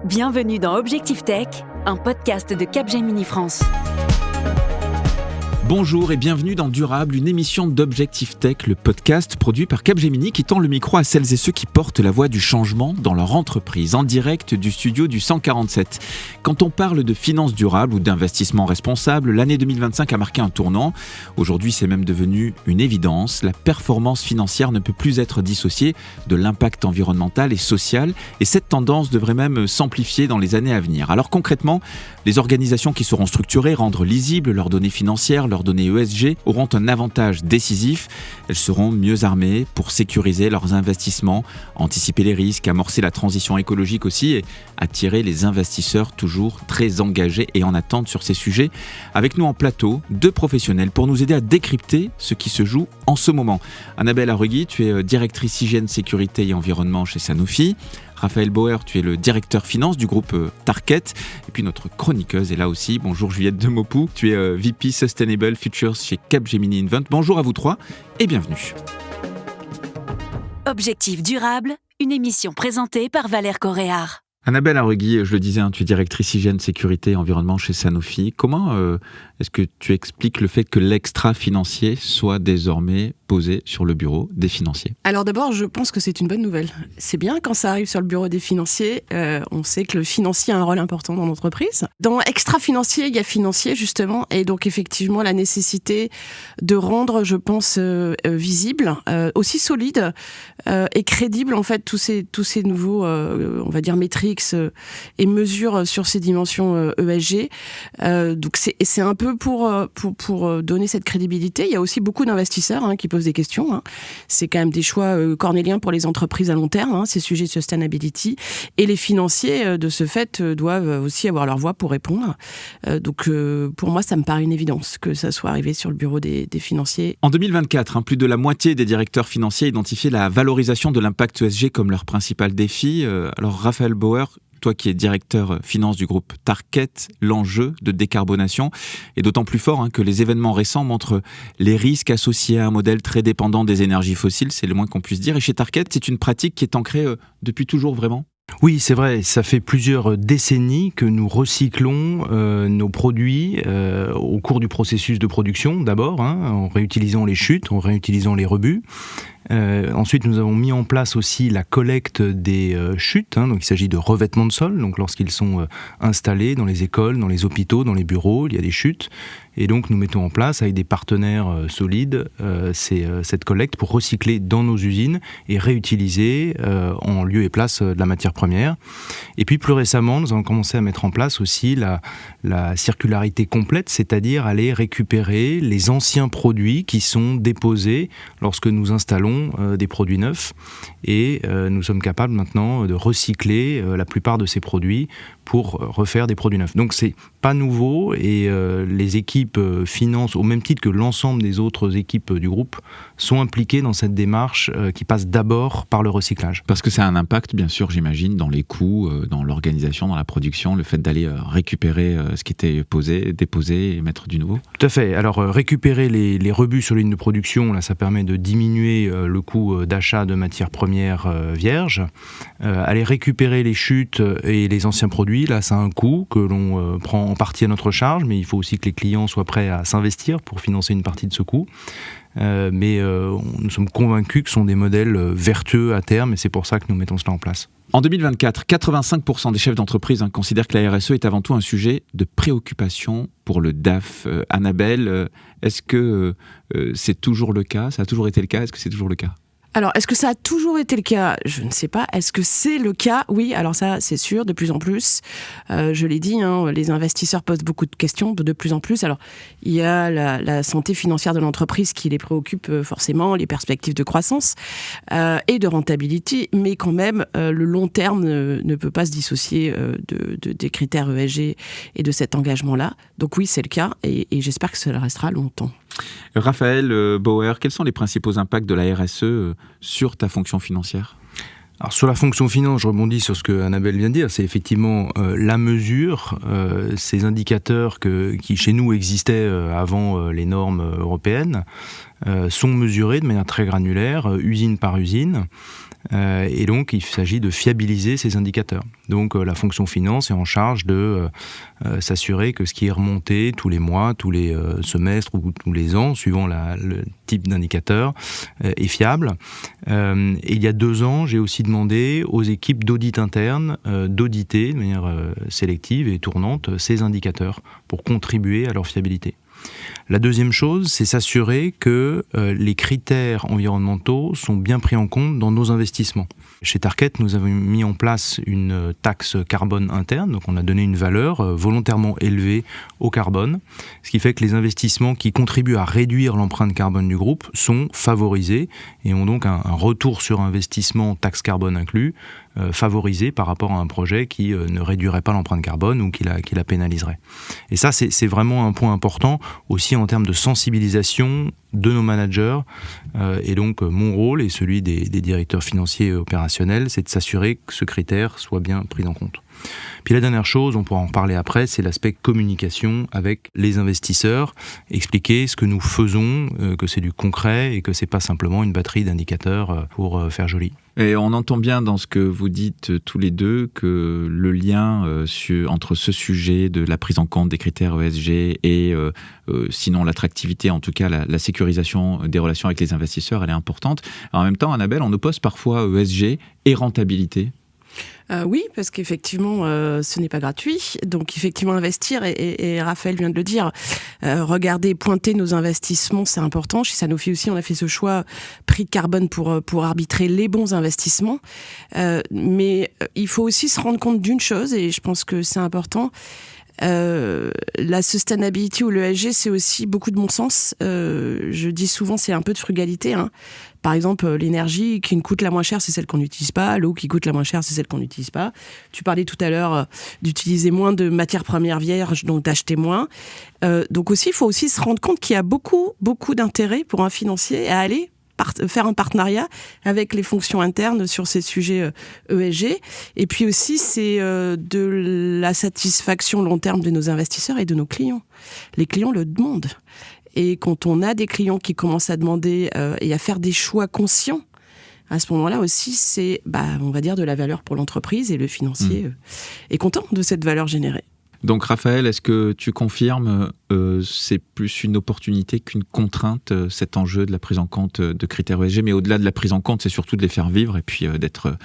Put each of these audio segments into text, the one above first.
Bienvenue dans Objectif Tech, un podcast de Capgemini France. Bonjour et bienvenue dans Durable, une émission d'Objectif Tech, le podcast produit par Capgemini qui tend le micro à celles et ceux qui portent la voix du changement dans leur entreprise, en direct du studio du 147. Quand on parle de finances durables ou d'investissement responsable, l'année 2025 a marqué un tournant. Aujourd'hui, c'est même devenu une évidence. La performance financière ne peut plus être dissociée de l'impact environnemental et social, et cette tendance devrait même s'amplifier dans les années à venir. Alors concrètement, les organisations qui seront structurées, rendre lisibles leurs données financières, leurs données ESG, auront un avantage décisif. Elles seront mieux armées pour sécuriser leurs investissements, anticiper les risques, amorcer la transition écologique aussi et attirer les investisseurs toujours très engagés et en attente sur ces sujets. Avec nous en plateau, deux professionnels pour nous aider à décrypter ce qui se joue en ce moment. Annabelle Arrugui, tu es directrice hygiène, sécurité et environnement chez Sanofi. Raphaël Bauer, tu es le directeur finance du groupe Tarkett. Et puis notre chroniqueuse est là aussi. Bonjour Juliette Demopou, tu es VP Sustainable Futures chez Capgemini Invent. Bonjour à vous trois et bienvenue. Objectif durable, une émission présentée par Valère Coréard. Annabelle Arrugui, je le disais, tu es directrice hygiène, sécurité et environnement chez Sanofi. Comment est-ce que tu expliques le fait que l'extra-financier soit désormais posé sur le bureau des financiers ? Alors d'abord, je pense que c'est une bonne nouvelle. C'est bien quand ça arrive sur le bureau des financiers. On sait que le financier a un rôle important dans l'entreprise. Dans extra-financier, il y a financier justement. Et donc effectivement, la nécessité de rendre, je pense, visible, aussi solide et crédible en fait tous ces nouveaux, on va dire, métriques et mesures sur ces dimensions ESG. Donc c'est un peu pour donner cette crédibilité. Il y a aussi beaucoup d'investisseurs qui posent des questions. C'est quand même des choix cornéliens pour les entreprises à long terme, ces sujets de sustainability. Et les financiers, de ce fait, doivent aussi avoir leur voix pour répondre. Donc pour moi, ça me paraît une évidence que ça soit arrivé sur le bureau des financiers. En 2024, plus de la moitié des directeurs financiers identifiaient la valorisation de l'impact ESG comme leur principal défi. Alors Raphaël Bauer, toi qui es directeur finance du groupe Tarkett, l'enjeu de décarbonation est d'autant plus fort que les événements récents montrent les risques associés à un modèle très dépendant des énergies fossiles, c'est le moins qu'on puisse dire. Et chez Tarkett, c'est une pratique qui est ancrée depuis toujours vraiment ? Oui, c'est vrai, ça fait plusieurs décennies que nous recyclons nos produits au cours du processus de production d'abord, en réutilisant les chutes, en réutilisant les rebuts. Ensuite, nous avons mis en place aussi la collecte des chutes, donc il s'agit de revêtements de sol, donc lorsqu'ils sont installés dans les écoles, dans les hôpitaux, dans les bureaux, il y a des chutes, et donc nous mettons en place avec des partenaires solides cette collecte pour recycler dans nos usines et réutiliser en lieu et place de la matière première. Et puis plus récemment, nous avons commencé à mettre en place aussi la circularité complète, c'est-à-dire aller récupérer les anciens produits qui sont déposés lorsque nous installons des produits neufs, et nous sommes capables maintenant de recycler la plupart de ces produits pour refaire des produits neufs. Donc c'est pas nouveau, et les équipes finance, au même titre que l'ensemble des autres équipes du groupe, sont impliquées dans cette démarche qui passe d'abord par le recyclage. Parce que ça a un impact, bien sûr, j'imagine, dans les coûts, dans l'organisation, dans la production, le fait d'aller récupérer ce qui était posé, déposé et mettre du nouveau. Tout à fait. Alors récupérer les rebuts sur ligne de production, là, ça permet de diminuer le coût d'achat de matières premières vierges. Aller récupérer les chutes et les anciens produits, là, ça a un coût que l'on prend en partie à notre charge, mais il faut aussi que les clients soient prêts à s'investir pour financer une partie de ce coût. Mais nous sommes convaincus que ce sont des modèles vertueux à terme, et c'est pour ça que nous mettons cela en place. En 2024, 85% des chefs d'entreprise considèrent que la RSE est avant tout un sujet de préoccupation pour le DAF. Annabelle, est-ce que c'est toujours le cas ? Ça a toujours été le cas ? Est-ce que c'est toujours le cas ? Alors, est-ce que ça a toujours été le cas ? Je ne sais pas. Est-ce que c'est le cas ? Oui, alors ça, c'est sûr, de plus en plus. Je l'ai dit, les investisseurs posent beaucoup de questions, de plus en plus. Alors, il y a la santé financière de l'entreprise qui les préoccupe forcément, les perspectives de croissance et de rentabilité, mais quand même, le long terme ne peut pas se dissocier des critères ESG et de cet engagement-là. Donc oui, c'est le cas, et j'espère que ça le restera longtemps. Raphaël Bauer, quels sont les principaux impacts de la RSE sur ta fonction financière ? Alors sur la fonction finance, je rebondis sur ce que Annabelle vient de dire, c'est effectivement la mesure, ces indicateurs qui chez nous existaient avant les normes européennes, sont mesurés de manière très granulaire, usine par usine. Et donc, il s'agit de fiabiliser ces indicateurs. Donc, la fonction finance est en charge de s'assurer que ce qui est remonté tous les mois, tous les semestres ou tous les ans, suivant le type d'indicateur, est fiable. Et il y a 2 ans, j'ai aussi demandé aux équipes d'audit interne d'auditer de manière sélective et tournante ces indicateurs pour contribuer à leur fiabilité. La deuxième chose, c'est s'assurer que les critères environnementaux sont bien pris en compte dans nos investissements. Chez Tarkett, nous avons mis en place une taxe carbone interne, donc on a donné une valeur volontairement élevée au carbone, ce qui fait que les investissements qui contribuent à réduire l'empreinte carbone du groupe sont favorisés et ont donc un retour sur investissement, taxe carbone inclus, favorisé par rapport à un projet qui ne réduirait pas l'empreinte carbone ou qui la pénaliserait. Et ça, c'est vraiment un point important aussi en termes de sensibilisation de nos managers. Et donc, mon rôle et celui des directeurs financiers et opérationnels, c'est de s'assurer que ce critère soit bien pris en compte. Puis la dernière chose, on pourra en reparler après, c'est l'aspect communication avec les investisseurs, expliquer ce que nous faisons, que c'est du concret et que c'est pas simplement une batterie d'indicateurs pour faire joli. Et on entend bien dans ce que vous dites tous les deux que le lien entre ce sujet de la prise en compte des critères ESG et sinon l'attractivité, en tout cas la sécurisation des relations avec les investisseurs, elle est importante. En même temps, Annabelle, on oppose parfois ESG et rentabilité. Oui, parce qu'effectivement, ce n'est pas gratuit. Donc, effectivement, investir, et Raphaël vient de le dire, regarder, pointer nos investissements, c'est important. Chez Sanofi aussi, on a fait ce choix prix de carbone pour arbitrer les bons investissements. Mais il faut aussi se rendre compte d'une chose, et je pense que c'est important. La sustainability ou l'ESG, c'est aussi beaucoup de bon sens. Je dis souvent, c'est un peu de frugalité, hein. Par exemple, l'énergie qui nous coûte la moins chère, c'est celle qu'on n'utilise pas. L'eau qui coûte la moins chère, c'est celle qu'on n'utilise pas. Tu parlais tout à l'heure d'utiliser moins de matières premières vierges, donc d'acheter moins. Donc aussi, il faut aussi se rendre compte qu'il y a beaucoup d'intérêt pour un financier à aller faire un partenariat avec les fonctions internes sur ces sujets ESG. Et puis aussi, c'est de la satisfaction long terme de nos investisseurs et de nos clients. Les clients le demandent. Et quand on a des clients qui commencent à demander et à faire des choix conscients, à ce moment-là aussi, c'est, on va dire, de la valeur pour l'entreprise, et le financier est content de cette valeur générée. Donc Raphaël, est-ce que tu confirmes c'est plus une opportunité qu'une contrainte, cet enjeu de la prise en compte de critères ESG, mais au-delà de la prise en compte, c'est surtout de les faire vivre et puis d'être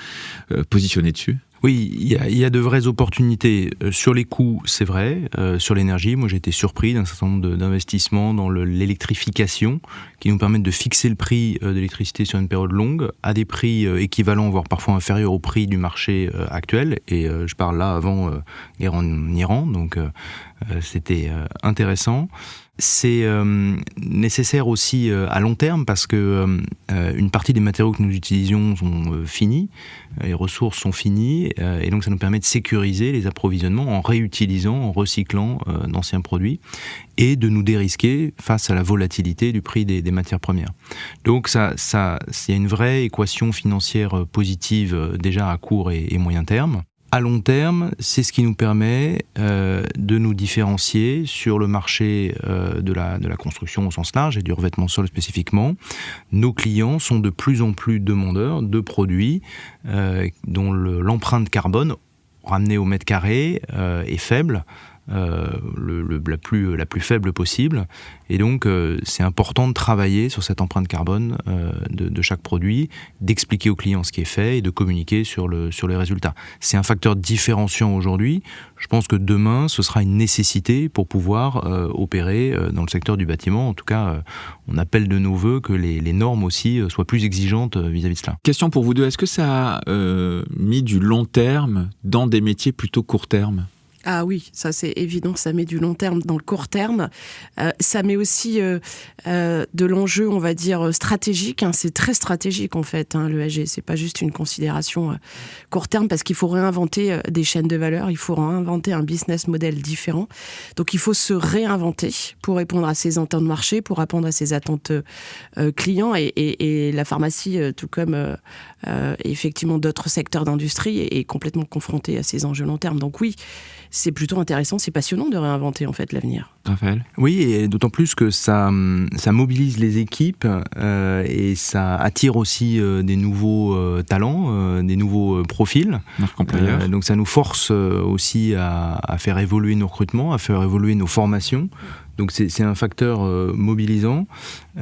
positionné dessus? Oui, il y a de vraies opportunités. Sur les coûts, c'est vrai. Sur l'énergie, moi j'ai été surpris d'un certain nombre d'investissements dans l'électrification qui nous permettent de fixer le prix de l'électricité sur une période longue à des prix équivalents, voire parfois inférieurs au prix du marché actuel. Et je parle là avant guerre en Iran, donc c'était intéressant. C'est nécessaire aussi à long terme parce que une partie des matériaux que nous utilisions sont finis, les ressources sont finies, et donc ça nous permet de sécuriser les approvisionnements en réutilisant, en recyclant d'anciens produits et de nous dérisquer face à la volatilité du prix des matières premières. Donc il y a une vraie équation financière positive déjà à court et moyen terme. À long terme, c'est ce qui nous permet de nous différencier sur le marché de la construction au sens large et du revêtement sol spécifiquement. Nos clients sont de plus en plus demandeurs de produits dont l'empreinte carbone ramenée au mètre carré est faible. La plus faible possible, et donc c'est important de travailler sur cette empreinte carbone de chaque produit, d'expliquer aux clients ce qui est fait et de communiquer sur les résultats. C'est un facteur différenciant aujourd'hui. Je pense que demain ce sera une nécessité pour pouvoir opérer dans le secteur du bâtiment. En tout cas, on appelle de nos vœux que les normes aussi soient plus exigeantes vis-à-vis de cela. Question pour vous deux, est-ce que ça a mis du long terme dans des métiers plutôt court terme ? Ah oui, ça c'est évident, ça met du long terme dans le court terme. Ça met aussi de l'enjeu, on va dire, stratégique. C'est très stratégique en fait, l'ESG. C'est pas juste une considération court terme parce qu'il faut réinventer des chaînes de valeur, il faut réinventer un business model différent. Donc il faut se réinventer pour répondre à ses attentes de marché, pour répondre à ses attentes clients. Et la pharmacie, tout comme et effectivement d'autres secteurs d'industrie est complètement confronté à ces enjeux long terme. Donc oui, c'est plutôt intéressant, c'est passionnant de réinventer en fait l'avenir. Raphaël ? Oui, et d'autant plus que ça mobilise les équipes et ça attire aussi des nouveaux talents, des nouveaux profils. Donc ça nous force aussi à faire évoluer nos recrutements, à faire évoluer nos formations. Donc c'est un facteur mobilisant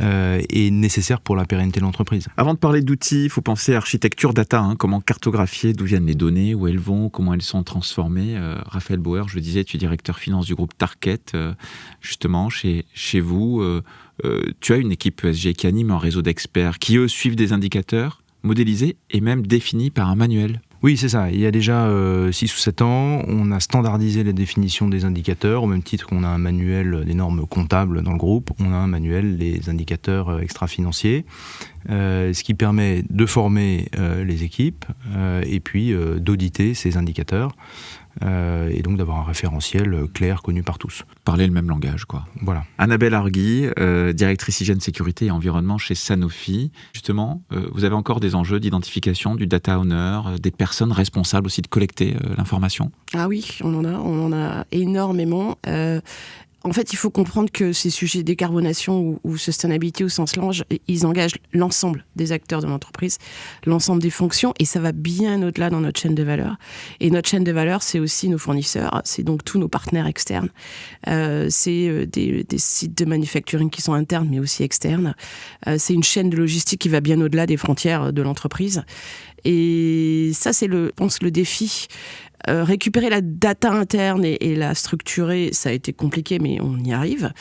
et nécessaire pour la pérennité de l'entreprise. Avant de parler d'outils, il faut penser à architecture data, comment cartographier d'où viennent les données, où elles vont, comment elles sont transformées. Raphaël Bauer, je le disais, tu es directeur finance du groupe Tarkett, justement, chez vous. Tu as une équipe ESG qui anime un réseau d'experts qui, eux, suivent des indicateurs modélisés et même définis par un manuel. Oui, c'est ça. Il y a déjà 6 ou 7 ans, on a standardisé la définition des indicateurs, au même titre qu'on a un manuel des normes comptables dans le groupe, on a un manuel des indicateurs extra-financiers, ce qui permet de former les équipes et puis d'auditer ces indicateurs. Et donc d'avoir un référentiel clair, connu par tous. Parler le même langage, quoi. Voilà. Annabelle Arguy, directrice hygiène, sécurité et environnement chez Sanofi. Justement, vous avez encore des enjeux d'identification, du data owner, des personnes responsables aussi de collecter l'information ? Ah oui, on en a énormément. En fait, il faut comprendre que ces sujets de décarbonation ou sustainability au sens large, ils engagent l'ensemble des acteurs de l'entreprise, l'ensemble des fonctions, et ça va bien au-delà dans notre chaîne de valeur. Et notre chaîne de valeur, c'est aussi nos fournisseurs, c'est donc tous nos partenaires externes. C'est des sites de manufacturing qui sont internes, mais aussi externes. C'est une chaîne de logistique qui va bien au-delà des frontières de l'entreprise. Et ça, c'est je pense, le défi. Récupérer la data interne et la structurer, ça a été compliqué, mais on y arrive.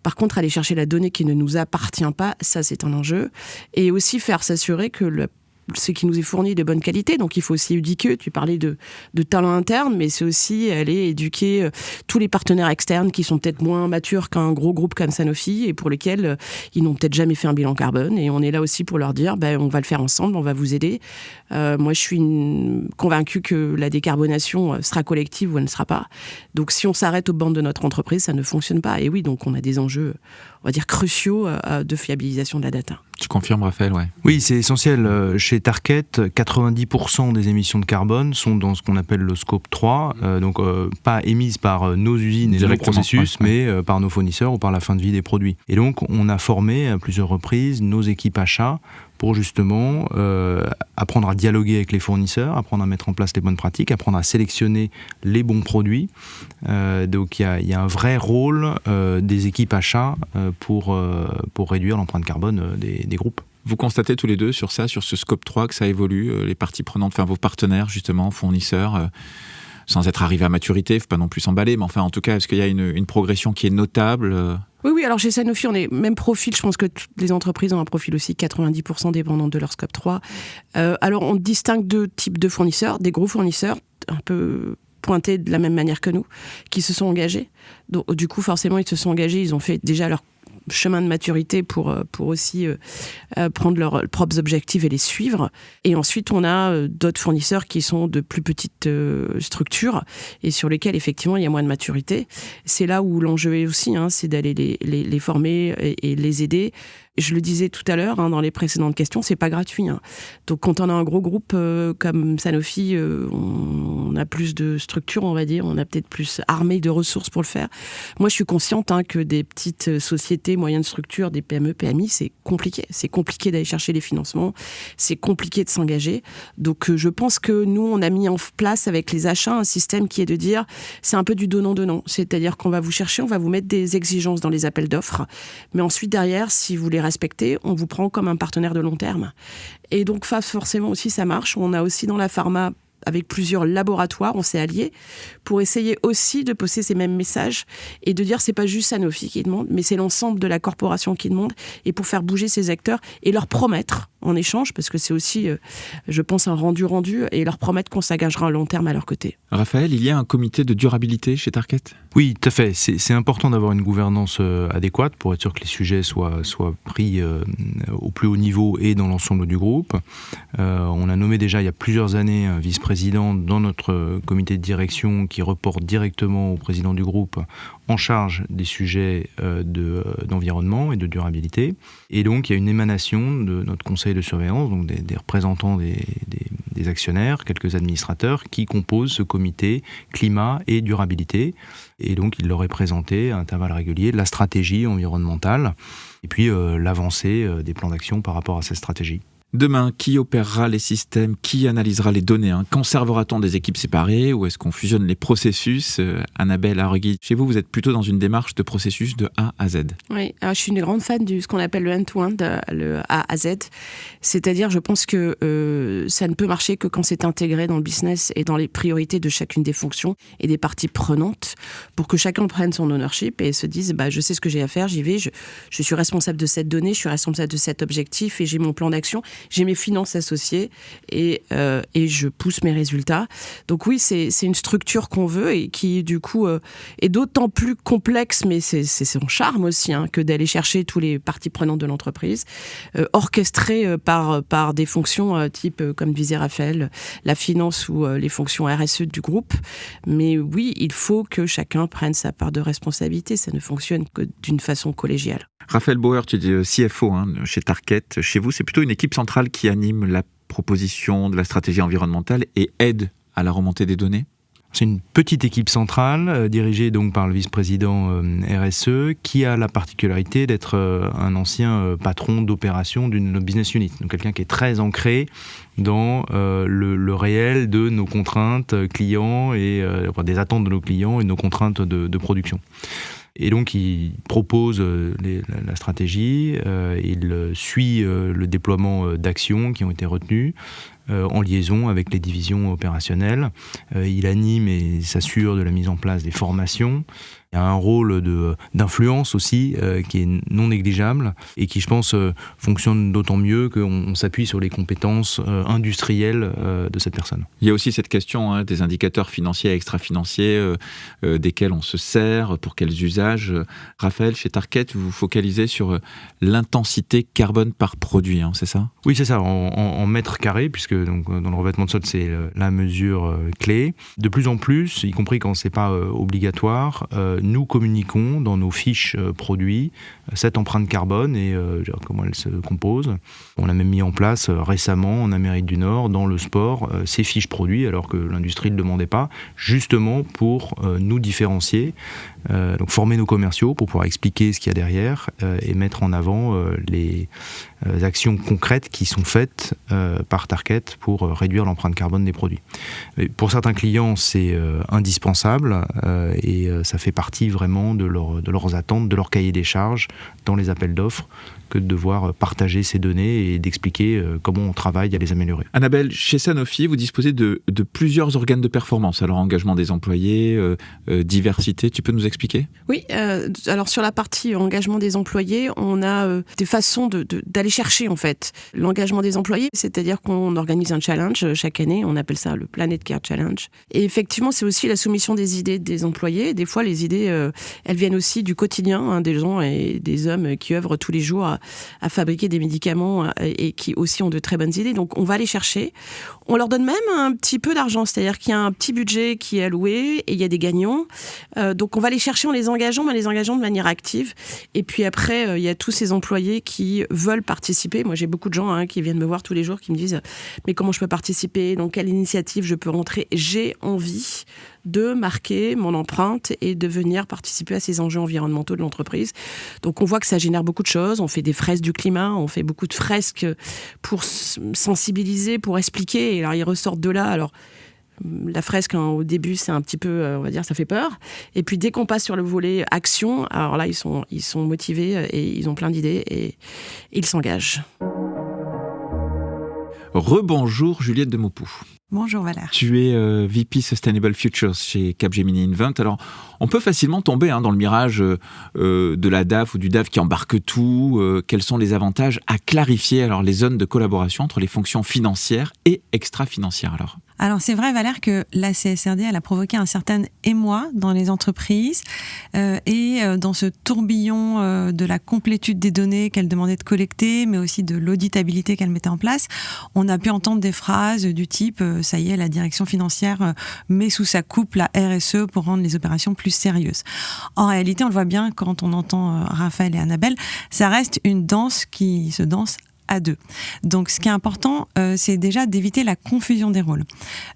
Par contre, aller chercher la donnée qui ne nous appartient pas, ça c'est un enjeu. Et aussi faire s'assurer que ce qui nous est fourni est de bonne qualité. Donc il faut aussi éduquer, tu parlais de talent interne, mais c'est aussi aller éduquer tous les partenaires externes qui sont peut-être moins matures qu'un gros groupe comme Sanofi et pour lesquels ils n'ont peut-être jamais fait un bilan carbone. Et on est là aussi pour leur dire, on va le faire ensemble, on va vous aider. Moi je suis convaincue que la décarbonation sera collective ou elle ne sera pas. Donc si on s'arrête aux bandes de notre entreprise, ça ne fonctionne pas. Et oui, donc on a des enjeux, on va dire, cruciaux de fiabilisation de la data. Tu confirmes, Raphaël, ouais. Oui, c'est essentiel. Chez Tarkett, 90% des émissions de carbone sont dans ce qu'on appelle le scope 3, donc pas émises par nos usines et nos processus, mais par nos fournisseurs ou par la fin de vie des produits. Et donc, on a formé à plusieurs reprises nos équipes achats pour justement apprendre à dialoguer avec les fournisseurs, apprendre à mettre en place les bonnes pratiques, apprendre à sélectionner les bons produits. Donc il y a un vrai rôle des équipes achats pour réduire l'empreinte carbone des groupes. Vous constatez tous les deux sur ce scope 3, que ça évolue, les parties prenantes, enfin vos partenaires justement, fournisseurs, sans être arrivés à maturité, il ne faut pas non plus s'emballer, mais enfin en tout cas, est-ce qu'il y a une progression qui est notable ? Oui, alors chez Sanofi, on est même profil, je pense que toutes les entreprises ont un profil aussi 90% dépendantes de leur scope 3. Alors on distingue 2 types de fournisseurs, des gros fournisseurs, un peu pointés de la même manière que nous, qui se sont engagés. Donc du coup, forcément, ils se sont engagés, ils ont fait déjà leur chemin de maturité pour aussi prendre leurs propres objectifs et les suivre. Et ensuite, on a d'autres fournisseurs qui sont de plus petites structures et sur lesquels, effectivement, il y a moins de maturité. C'est là où l'enjeu est aussi, c'est d'aller les former et les aider. Je le disais tout à l'heure dans les précédentes questions, c'est pas gratuit. Donc quand on a un gros groupe comme Sanofi, on a plus de structure, on va dire, on a peut-être plus armé de ressources pour le faire. Moi, je suis consciente que des petites sociétés, moyennes structures, des PME, PMI, c'est compliqué. C'est compliqué d'aller chercher les financements, c'est compliqué de s'engager. Donc je pense que nous, on a mis en place avec les achats un système qui est de dire, c'est un peu du donnant-donnant. C'est-à-dire qu'on va vous chercher, on va vous mettre des exigences dans les appels d'offres, mais ensuite derrière, si vous les respecter, on vous prend comme un partenaire de long terme. Et donc, forcément aussi, ça marche. On a aussi dans la pharma, avec plusieurs laboratoires, on s'est alliés pour essayer aussi de poster ces mêmes messages et de dire c'est pas juste Sanofi qui demande, mais c'est l'ensemble de la corporation qui demande, et pour faire bouger ces acteurs et leur promettre en échange, parce que c'est aussi, je pense, un rendu, et leur promettre qu'on s'engagera à long terme à leur côté. Raphaël, il y a un comité de durabilité chez Tarkett ? Oui, tout à fait. C'est important d'avoir une gouvernance adéquate pour être sûr que les sujets soient pris au plus haut niveau et dans l'ensemble du groupe. On a nommé déjà il y a plusieurs années un vice-président dans notre comité de direction qui reporte directement au président du groupe en charge des sujets d'environnement et de durabilité. Et donc il y a une émanation de notre conseil conseil de surveillance, donc des représentants des actionnaires, quelques administrateurs qui composent ce comité climat et durabilité. Et donc il leur est présenté à intervalles réguliers la stratégie environnementale et puis l'avancée des plans d'action par rapport à cette stratégie. Demain, qui opérera les systèmes? Qui analysera les données? Conservera-t-on des équipes séparées ou est-ce qu'on fusionne les processus? Annabelle Arregui, chez vous, vous êtes plutôt dans une démarche de processus de A à Z. Oui, alors je suis une grande fan de ce qu'on appelle le end-to-end, le A à Z. C'est-à-dire, je pense que ça ne peut marcher que quand c'est intégré dans le business et dans les priorités de chacune des fonctions et des parties prenantes pour que chacun prenne son ownership et se dise je sais ce que j'ai à faire, j'y vais, je suis responsable de cette donnée, je suis responsable de cet objectif et j'ai mon plan d'action. J'ai mes finances associées et je pousse mes résultats. Donc oui, c'est une structure qu'on veut et qui, du coup, est d'autant plus complexe, mais c'est son charme aussi, que d'aller chercher tous les parties prenantes de l'entreprise, orchestrées par des fonctions type, comme disait Raphaël, la finance ou les fonctions RSE du groupe. Mais oui, il faut que chacun prenne sa part de responsabilité. Ça ne fonctionne que d'une façon collégiale. Raphaël Bauer, tu es CFO chez Tarkett. Chez vous, c'est plutôt une équipe centrale qui anime la proposition de la stratégie environnementale et aide à la remontée des données? C'est une petite équipe centrale dirigée donc par le vice-président RSE qui a la particularité d'être un ancien patron d'opération d'une business unit. Donc quelqu'un qui est très ancré dans le réel de nos contraintes clients et des attentes de nos clients et de nos contraintes de production. Et donc il propose la stratégie, il suit le déploiement d'actions qui ont été retenues en liaison avec les divisions opérationnelles. Il anime et s'assure de la mise en place des formations. Il y a un rôle d'influence aussi qui est non négligeable et qui, je pense, fonctionne d'autant mieux qu'on s'appuie sur les compétences industrielles de cette personne. Il y a aussi cette question des indicateurs financiers et extra-financiers desquels on se sert, pour quels usages. Raphaël, chez Tarkett, vous vous focalisez sur l'intensité carbone par produit, c'est ça? Oui, c'est ça, en mètres carrés, puisque donc, dans le revêtement de sol, c'est la mesure clé. De plus en plus, y compris quand ce n'est pas obligatoire, nous communiquons dans nos fiches produits cette empreinte carbone et comment elle se compose. On a même mis en place récemment en Amérique du Nord, dans le sport, ces fiches produits, alors que l'industrie ne le demandait pas, justement pour nous différencier, donc former nos commerciaux pour pouvoir expliquer ce qu'il y a derrière et mettre en avant les actions concrètes qui sont faites par Tarkett pour réduire l'empreinte carbone des produits. Et pour certains clients, c'est indispensable et ça fait partie vraiment de leurs attentes, de leur cahier des charges dans les appels d'offres, que de devoir partager ces données et d'expliquer comment on travaille à les améliorer. Annabelle, chez Sanofi, vous disposez de plusieurs organes de performance. Alors engagement des employés, diversité, tu peux nous expliquer? Oui, alors sur la partie engagement des employés, on a des façons d'aller chercher en fait l'engagement des employés, c'est-à-dire qu'on organise un challenge chaque année, on appelle ça le Planet Care Challenge. Et effectivement, c'est aussi la soumission des idées des employés. Des fois, les idées, elles viennent aussi du quotidien des gens et des hommes qui œuvrent tous les jours à fabriquer des médicaments et qui aussi ont de très bonnes idées. Donc on va les chercher. On leur donne même un petit peu d'argent, c'est-à-dire qu'il y a un petit budget qui est alloué et il y a des gagnants. Donc on va les chercher en les engageant, mais les engageant de manière active. Et puis après, il y a tous ces employés qui veulent participer. Moi, j'ai beaucoup de gens qui viennent me voir tous les jours qui me disent « Mais comment je peux participer? Dans quelle initiative je peux rentrer ?» J'ai envie de marquer mon empreinte et de venir participer à ces enjeux environnementaux de l'entreprise. Donc on voit que ça génère beaucoup de choses. On fait des fresques du climat, on fait beaucoup de fresques pour sensibiliser, pour expliquer. Et alors ils ressortent de là. Alors la fresque, au début, c'est un petit peu, on va dire, ça fait peur. Et puis dès qu'on passe sur le volet action, alors là ils sont motivés et ils ont plein d'idées et ils s'engagent. Rebonjour Juliette de Maupoux. Bonjour Valère. Tu es VP Sustainable Futures chez Capgemini Invent. Alors, on peut facilement tomber dans le mirage de la DAF ou du DAF qui embarque tout. Quels sont les avantages à clarifier alors les zones de collaboration entre les fonctions financières et extra-financières Alors c'est vrai Valère que la CSRD elle a provoqué un certain émoi dans les entreprises et dans ce tourbillon de la complétude des données qu'elle demandait de collecter, mais aussi de l'auditabilité qu'elle mettait en place, on a pu entendre des phrases du type ça y est, la direction financière met sous sa coupe la RSE pour rendre les opérations plus sérieuses. En réalité, on le voit bien quand on entend Raphaël et Annabelle, ça reste une danse qui se danse à 2. Donc ce qui est important, c'est déjà d'éviter la confusion des rôles.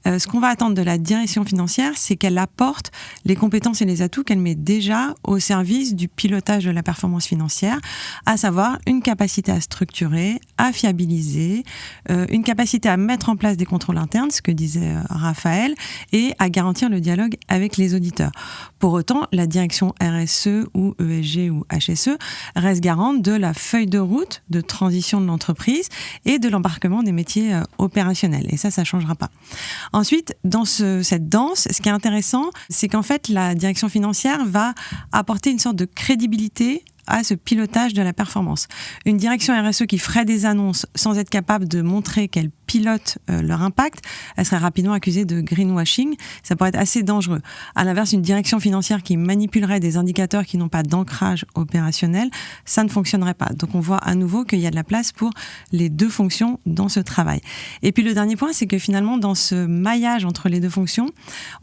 Ce qu'on va attendre de la direction financière, c'est qu'elle apporte les compétences et les atouts qu'elle met déjà au service du pilotage de la performance financière, à savoir une capacité à structurer, à fiabiliser, une capacité à mettre en place des contrôles internes, ce que disait Raphaël, et à garantir le dialogue avec les auditeurs. Pour autant, la direction RSE ou ESG ou HSE reste garante de la feuille de route de transition de l'entreprise et de l'embarquement des métiers opérationnels. Et ça changera pas. Ensuite, dans cette danse, ce qui est intéressant, c'est qu'en fait, la direction financière va apporter une sorte de crédibilité à ce pilotage de la performance. Une direction RSE qui ferait des annonces sans être capable de montrer qu'elle pilote leur impact, elle serait rapidement accusée de greenwashing. Ça pourrait être assez dangereux. À l'inverse, une direction financière qui manipulerait des indicateurs qui n'ont pas d'ancrage opérationnel, ça ne fonctionnerait pas. Donc on voit à nouveau qu'il y a de la place pour les deux fonctions dans ce travail. Et puis le dernier point, c'est que finalement, dans ce maillage entre les deux fonctions,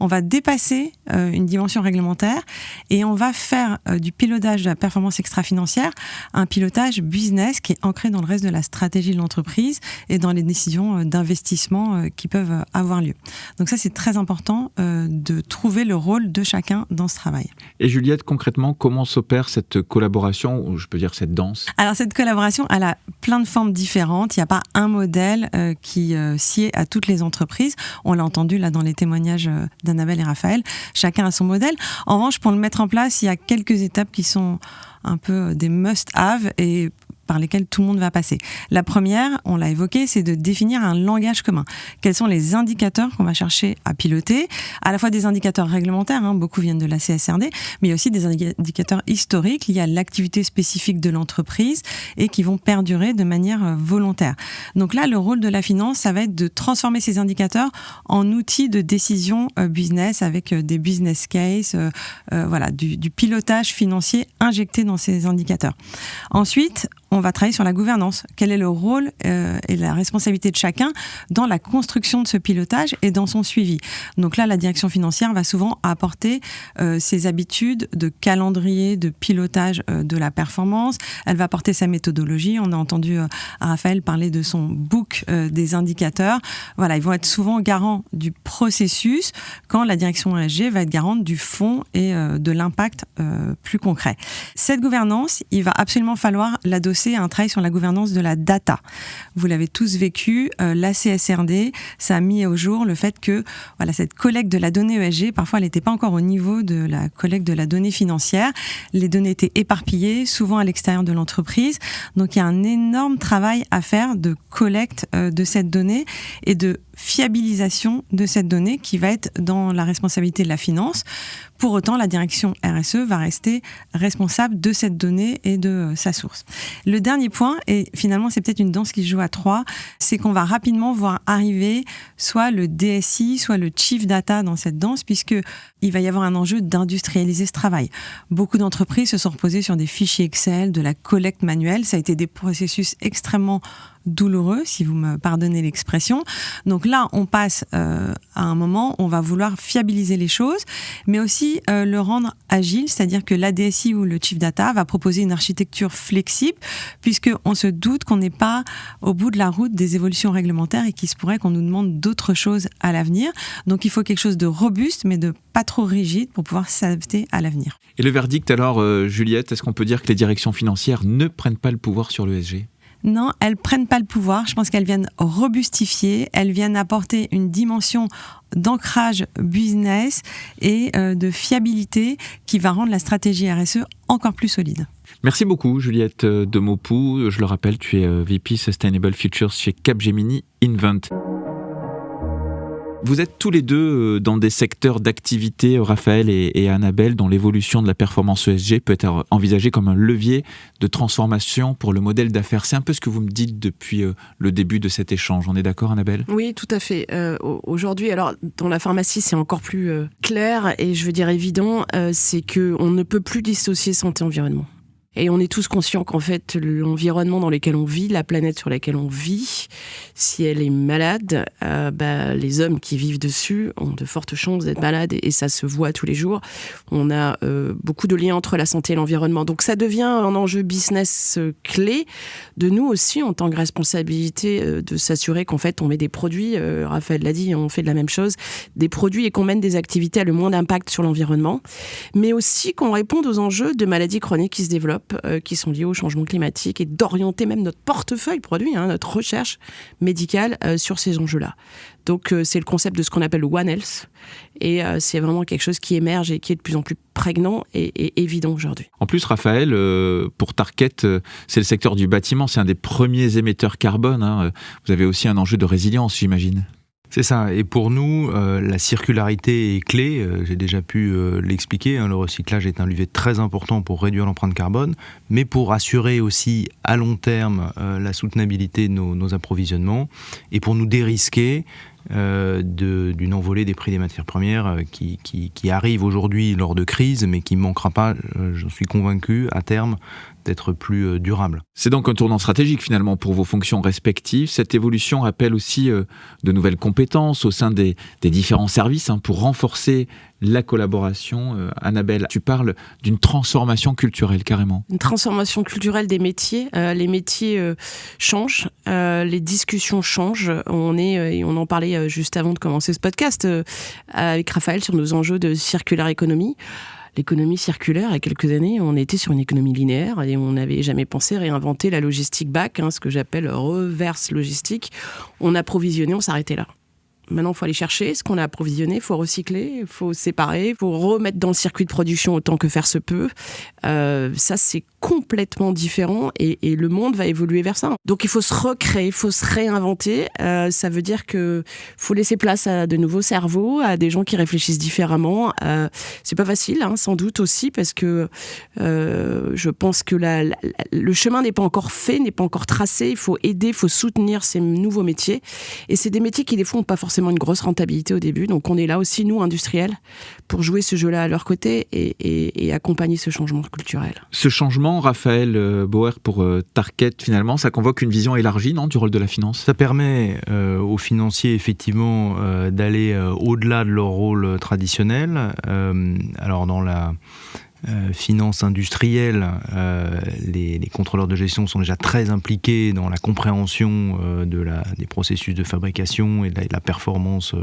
on va dépasser une dimension réglementaire et on va faire du pilotage de la performance extra-financière un pilotage business qui est ancré dans le reste de la stratégie de l'entreprise et dans les décisions d'investissement qui peuvent avoir lieu. Donc ça, c'est très important de trouver le rôle de chacun dans ce travail. Et Juliette, concrètement, comment s'opère cette collaboration, ou je peux dire cette danse ? Alors cette collaboration, elle a plein de formes différentes. Il n'y a pas un modèle qui sied à toutes les entreprises. On l'a entendu là dans les témoignages d'Annabelle et Raphaël. Chacun a son modèle. En revanche, pour le mettre en place, il y a quelques étapes qui sont un peu des must-have et par lesquels tout le monde va passer. La première, on l'a évoqué, c'est de définir un langage commun. Quels sont les indicateurs qu'on va chercher à piloter ? À la fois des indicateurs réglementaires, beaucoup viennent de la CSRD, mais il y a aussi des indicateurs historiques liés à l'activité spécifique de l'entreprise et qui vont perdurer de manière volontaire. Donc là, le rôle de la finance, ça va être de transformer ces indicateurs en outils de décision business avec des business cases, du pilotage financier injecté dans ces indicateurs. Ensuite, on va travailler sur la gouvernance. Quel est le rôle et la responsabilité de chacun dans la construction de ce pilotage et dans son suivi. Donc là, la direction financière va souvent apporter ses habitudes de calendrier, de pilotage de la performance. Elle va apporter sa méthodologie. On a entendu Raphaël parler de son book des indicateurs. Voilà, ils vont être souvent garants du processus quand la direction ESG va être garante du fond et de l'impact plus concret. Cette gouvernance, il va absolument falloir l'adosser à un travail sur la gouvernance de la data. Vous l'avez tous vécu, la CSRD, ça a mis au jour le fait que cette collecte de la donnée ESG, parfois elle n'était pas encore au niveau de la collecte de la donnée financière. Les données étaient éparpillées, souvent à l'extérieur de l'entreprise. Donc il y a un énorme travail à faire de collecte de cette donnée et de fiabilisation de cette donnée qui va être dans la responsabilité de la finance. Pour autant, la direction RSE va rester responsable de cette donnée et de sa source. Le dernier point, et finalement c'est peut-être une danse qui se joue à 3, c'est qu'on va rapidement voir arriver soit le DSI, soit le Chief Data dans cette danse, puisqu'il va y avoir un enjeu d'industrialiser ce travail. Beaucoup d'entreprises se sont reposées sur des fichiers Excel, de la collecte manuelle. Ça a été des processus extrêmement douloureux, si vous me pardonnez l'expression. Donc là, on passe à un moment où on va vouloir fiabiliser les choses, mais aussi le rendre agile, c'est-à-dire que l'ADSI ou le Chief Data va proposer une architecture flexible, puisqu'on se doute qu'on n'est pas au bout de la route des évolutions réglementaires et qu'il se pourrait qu'on nous demande d'autres choses à l'avenir. Donc il faut quelque chose de robuste, mais de pas trop rigide pour pouvoir s'adapter à l'avenir. Et le verdict alors, Juliette, est-ce qu'on peut dire que les directions financières ne prennent pas le pouvoir sur l'ESG ? Non, elles prennent pas le pouvoir. Je pense qu'elles viennent robustifier, elles viennent apporter une dimension d'ancrage business et de fiabilité qui va rendre la stratégie RSE encore plus solide. Merci beaucoup Juliette Demaupoux. Je le rappelle, tu es VP Sustainable Futures chez Capgemini Invent. Vous êtes tous les deux dans des secteurs d'activité, Raphaël et Annabelle, dont l'évolution de la performance ESG peut être envisagée comme un levier de transformation pour le modèle d'affaires. C'est un peu ce que vous me dites depuis le début de cet échange. On est d'accord, Annabelle ? Oui, tout à fait. Aujourd'hui, alors dans la pharmacie, c'est encore plus clair et je veux dire évident, c'est qu'on ne peut plus dissocier santé-environnement. Et on est tous conscients qu'en fait, l'environnement dans lequel on vit, la planète sur laquelle on vit, si elle est malade, les hommes qui vivent dessus ont de fortes chances d'être malades et ça se voit tous les jours. On a beaucoup de liens entre la santé et l'environnement. Donc ça devient un enjeu business clé de nous aussi en tant que responsabilité de s'assurer qu'en fait on met des produits, Raphaël l'a dit, on fait de la même chose, des produits et qu'on mène des activités à le moins d'impact sur l'environnement, mais aussi qu'on réponde aux enjeux de maladies chroniques qui se développent, qui sont liés au changement climatique et d'orienter même notre portefeuille produit, notre recherche médicale sur ces enjeux-là. Donc c'est le concept de ce qu'on appelle le One Health et c'est vraiment quelque chose qui émerge et qui est de plus en plus prégnant et évident aujourd'hui. En plus, Raphaël, pour Tarkett, c'est le secteur du bâtiment, c'est un des premiers émetteurs carbone. Vous avez aussi un enjeu de résilience, j'imagine. C'est ça, et pour nous, la circularité est clé, j'ai déjà pu l'expliquer, le recyclage est un levier très important pour réduire l'empreinte carbone, mais pour assurer aussi à long terme la soutenabilité de nos approvisionnements, et pour nous dérisquer d'une envolée des prix des matières premières qui arrive aujourd'hui lors de crise, mais qui ne manquera pas, j'en suis convaincu, à terme, d'être plus durable. C'est donc un tournant stratégique finalement pour vos fonctions respectives. Cette évolution appelle aussi de nouvelles compétences au sein des différents services pour renforcer la collaboration. Annabelle, tu parles d'une transformation culturelle carrément. Une transformation culturelle des métiers. Les métiers changent, les discussions changent. On en parlait juste avant de commencer ce podcast avec Raphaël sur nos enjeux de circular economy. L'économie circulaire, il y a quelques années, on était sur une économie linéaire et on n'avait jamais pensé réinventer la logistique back, ce que j'appelle reverse logistique. On approvisionnait, on s'arrêtait là. Maintenant, il faut aller chercher ce qu'on a approvisionné, il faut recycler, il faut séparer, il faut remettre dans le circuit de production autant que faire se peut. Ça, c'est complètement différent et le monde va évoluer vers ça. Donc, il faut se recréer, il faut se réinventer. Ça veut dire qu'il faut laisser place à de nouveaux cerveaux, à des gens qui réfléchissent différemment. C'est pas facile, sans doute aussi, parce que je pense que le chemin n'est pas encore fait, n'est pas encore tracé. Il faut aider, il faut soutenir ces nouveaux métiers. Et c'est des métiers qui, des fois, n'ont pas forcément une grosse rentabilité au début. Donc, on est là aussi, nous, industriels, pour jouer ce jeu-là à leur côté et accompagner ce changement culturel. Ce changement, Raphaël Bauer, pour Tarkett, finalement, ça convoque une vision élargie, non, du rôle de la finance ? Ça permet aux financiers, effectivement, d'aller au-delà de leur rôle traditionnel. Alors, dans la finance industrielle, les contrôleurs de gestion sont déjà très impliqués dans la compréhension des processus de fabrication et de la performance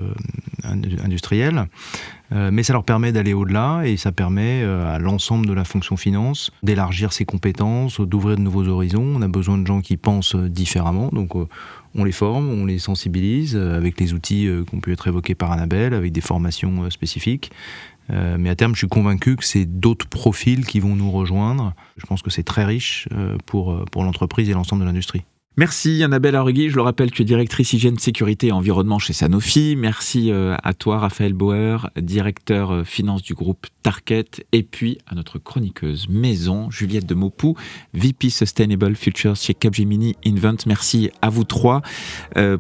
industrielle. Mais ça leur permet d'aller au-delà et ça permet à l'ensemble de la fonction finance d'élargir ses compétences, d'ouvrir de nouveaux horizons. On a besoin de gens qui pensent différemment, donc on les forme, on les sensibilise avec les outils qui ont pu être évoqués par Annabelle, avec des formations spécifiques. Mais à terme, je suis convaincu que c'est d'autres profils qui vont nous rejoindre. Je pense que c'est très riche pour l'entreprise et l'ensemble de l'industrie. Merci Annabelle Arregui, je le rappelle, tu es directrice hygiène, sécurité et environnement chez Sanofi. Merci à toi Raphaël Bauer, directeur finance du groupe Tarkett. Et puis à notre chroniqueuse maison, Juliette de Maupoux, VP Sustainable Futures chez Capgemini Invent. Merci à vous trois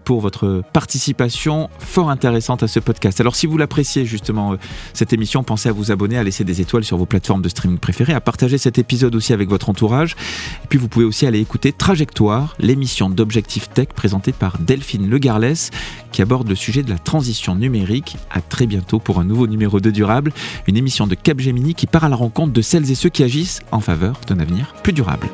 pour votre participation fort intéressante à ce podcast. Alors si vous l'appréciez justement cette émission, pensez à vous abonner, à laisser des étoiles sur vos plateformes de streaming préférées, à partager cet épisode aussi avec votre entourage. Et puis vous pouvez aussi aller écouter Trajectoire, l'émission d'Objectif Tech présentée par Delphine Legarlès qui aborde le sujet de la transition numérique. À très bientôt pour un nouveau numéro de Durable, une émission de Capgemini qui part à la rencontre de celles et ceux qui agissent en faveur d'un avenir plus durable.